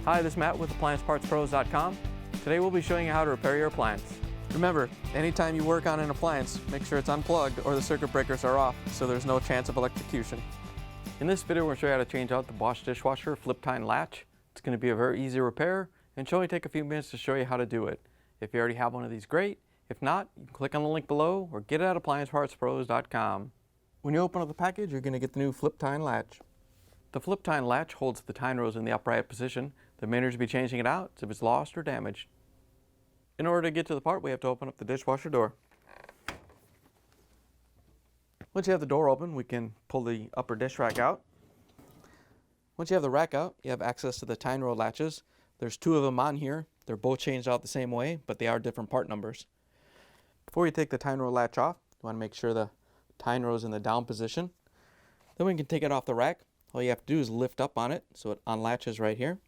Hi, this is Matt with AppliancePartsPros.com. Today we'll be showing you how to repair your appliance. Remember, anytime you work on an appliance, make sure it's unplugged or the circuit breakers are off so there's no chance of electrocution. In this video, we're going to show you how to change out the Bosch Dishwasher Flip Tine Latch. It's going to be a very easy repair and should only take a few minutes to show you how to do it. If you already have one of these, great. If not, you can click on the link below or get it at AppliancePartsPros.com. When you open up the package, you're going to get the new Flip Tine Latch. The Flip Tine Latch holds the tine rose in the upright position. The main reason to be changing it out is if it's lost or damaged. In order to get to the part, we have to open up the dishwasher door. Once you have the door open, we can pull the upper dish rack out. Once you have the rack out, you have access to the tine row latches. There's two of them on here. They're both changed out the same way, but they are different part numbers. Before you take the tine row latch off, you want to make sure the tine row is in the down position. Then we can take it off the rack. All you have to do is lift up on it so it unlatches right here.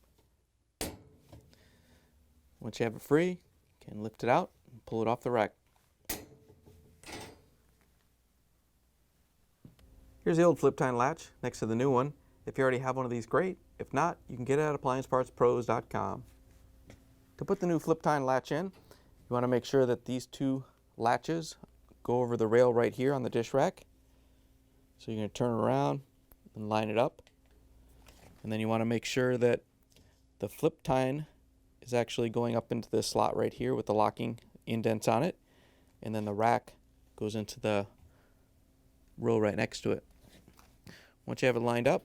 Once you have it free, you can lift it out and pull it off the rack. Here's the old Flip Tine Latch next to the new one. If you already have one of these, great. If not, you can get it at AppliancePartsPros.com. To put the new Flip Tine Latch in, you want to make sure that these two latches go over the rail right here on the dish rack. So you're going to turn it around and line it up. And then you want to make sure that the flip tine is actually going up into this slot right here with the locking indents on it. And then the rack goes into the row right next to it. Once you have it lined up,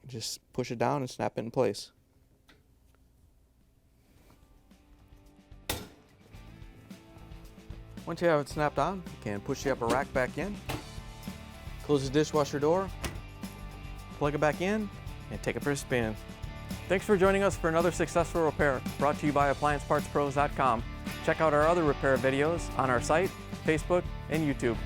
just push it down and snap it in place. Once you have it snapped on, you can push the upper rack back in, close the dishwasher door, plug it back in, and take it for a spin. Thanks for joining us for another successful repair brought to you by AppliancePartsPros.com. Check out our other repair videos on our site, Facebook, and YouTube.